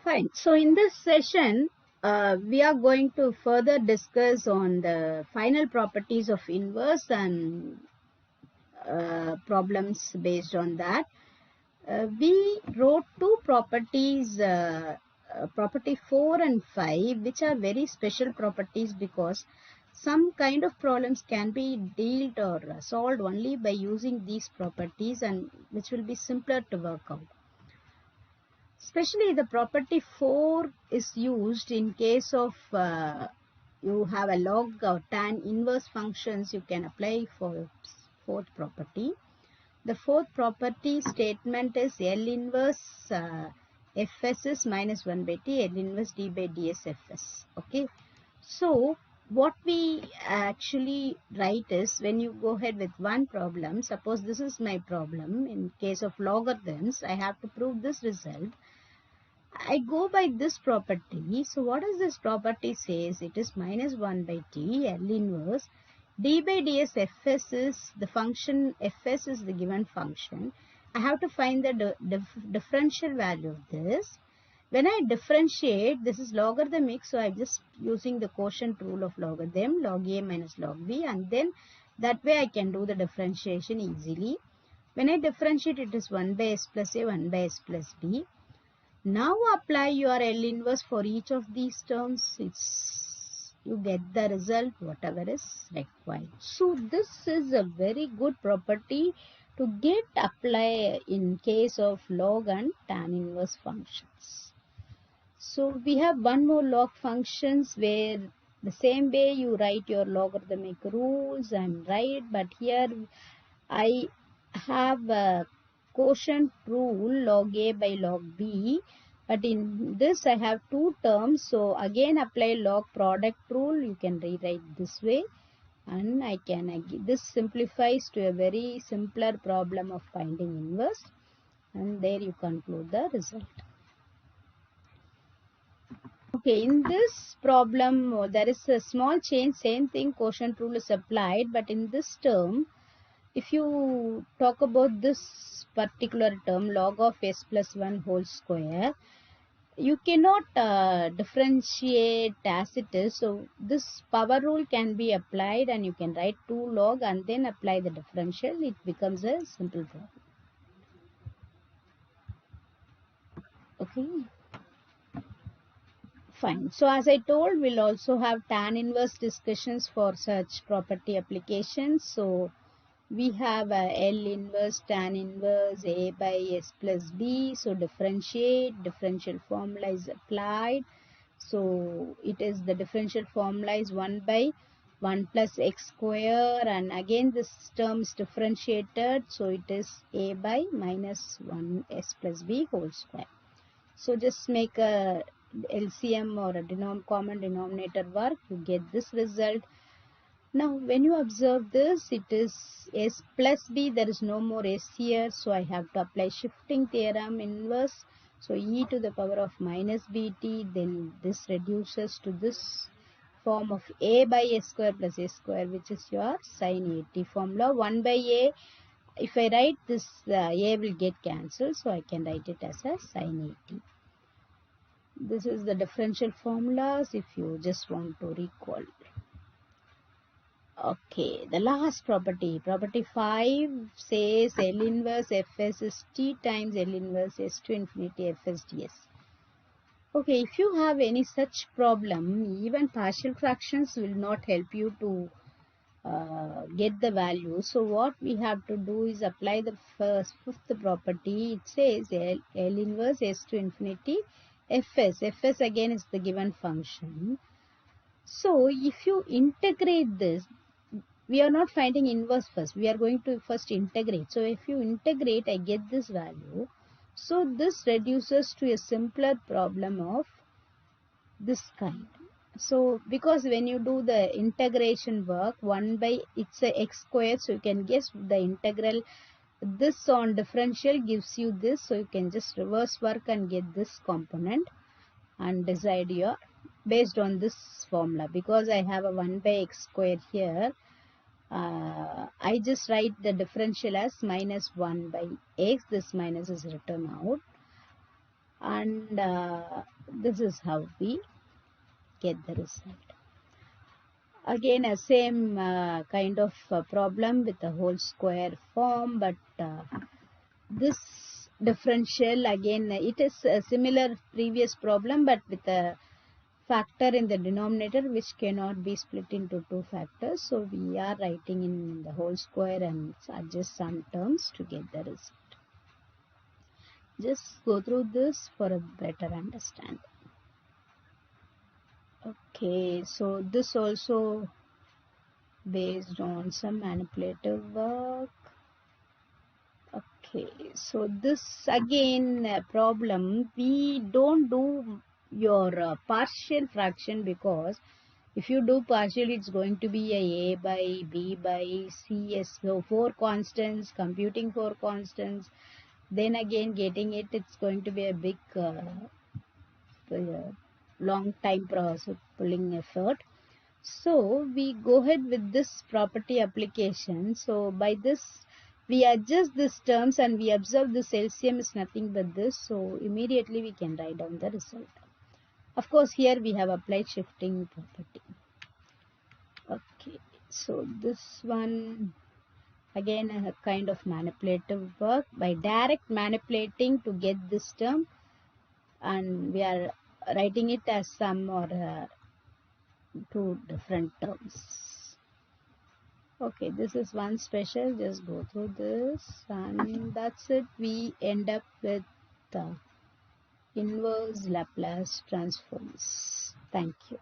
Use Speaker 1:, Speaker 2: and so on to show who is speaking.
Speaker 1: Fine. So in this session, we are going to further discuss on the final properties of inverse and problems based on that. We wrote two properties, property 4 and 5, which are very special properties because some kind of problems can be dealt or solved only by using these properties, and which will be simpler to work out. Especially the property 4 is used in case of you have a log or tan inverse functions. You can apply for fourth property. The fourth property statement is L inverse Fs is minus 1 by T, L inverse D by ds Fs. Okay. So what we actually write is, when you go ahead with one problem, suppose this is my problem. In case of logarithms, I have to prove this result. I go by this property. So what does this property says? It is minus 1 by T, L inverse, D by ds Fs is the function, Fs is the given function. I have to find the differential value of this. When I differentiate, this is logarithmic, so I'm just using the quotient rule of logarithm, log A minus log B, and then that way I can do the differentiation easily. When I differentiate, it is 1 by s plus A, 1 by s plus B. Now apply your L inverse for each of these terms. You get the result whatever is required. So this is a very good property to get apply in case of log and tan inverse functions. So we have one more log functions where the same way you write your logarithmic rules and write, but here I have a quotient rule log A by log B, but in this I have two terms, so again apply log product rule. You can rewrite this way, and I can, this simplifies to a very simpler problem of finding inverse, and there you conclude the result. Okay, in this problem there is a small change, same thing, quotient rule is applied, but in this term, if you talk about this particular term log of s plus 1 whole square, you cannot differentiate as it is. So this power rule can be applied, and you can write 2 log and then apply the differential. It becomes a simple problem. Okay. Fine. So as I told, we'll also have tan inverse discussions for such property applications. So we have L inverse tan inverse A by S plus B. So differentiate, differential formula is applied. So it is the differential formula is 1 by 1 plus x square, and again this term is differentiated. So it is A by minus 1 S plus B whole square. So just make a LCM or a common denominator work, you get this result. Now when you observe this, it is S plus B, there is no more S here, so I have to apply shifting theorem inverse. So e to the power of minus bt, then this reduces to this form of A by S square plus S square, which is your sin 80 formula. 1 by A, if I write this, A will get cancelled, so I can write it as a sin 80. This is the differential formulas if you just want to recall. Okay, the last property, property 5 says L inverse Fs is T times L inverse S to infinity Fs ds. Okay, if you have any such problem, even partial fractions will not help you to get the value. So what we have to do is apply the fifth property. It says L inverse S to infinity Fs. Fs again is the given function. So if you integrate this, we are not finding inverse first. We are going to first integrate. So if you integrate, I get this value. So this reduces to a simpler problem of this kind. So because when you do the integration work, 1 by, it's a x square, so you can guess the integral. This on differential gives you this, so you can just reverse work and get this component and decide your based on this formula. Because I have a 1 by x square here, I just write the differential as minus 1 by x. This minus is written out, and this is how we get the result. Again a same kind of problem with the whole square form, but this differential again it is a similar previous problem but with a factor in the denominator which cannot be split into two factors, so we are writing in the whole square and adjust some terms to get the result. Just go through this for a better understanding. Okay, so this also based on some manipulative work. Okay, so this again problem, we don't do your partial fraction, because if you do partial it's going to be a by b by c, so 4 constants, computing 4 constants, then again getting it, it's going to be a big long time process, pulling effort. So we go ahead with this property application. So by this we adjust these terms and we observe this LCM is nothing but this, so immediately we can write down the result. Of course here we have applied shifting property. Okay, so this one again a kind of manipulative work by direct manipulating to get this term, and we are writing it as sum or two different terms. Okay, this is one special, just go through this and that's it. We end up with the inverse Laplace transforms. Thank you.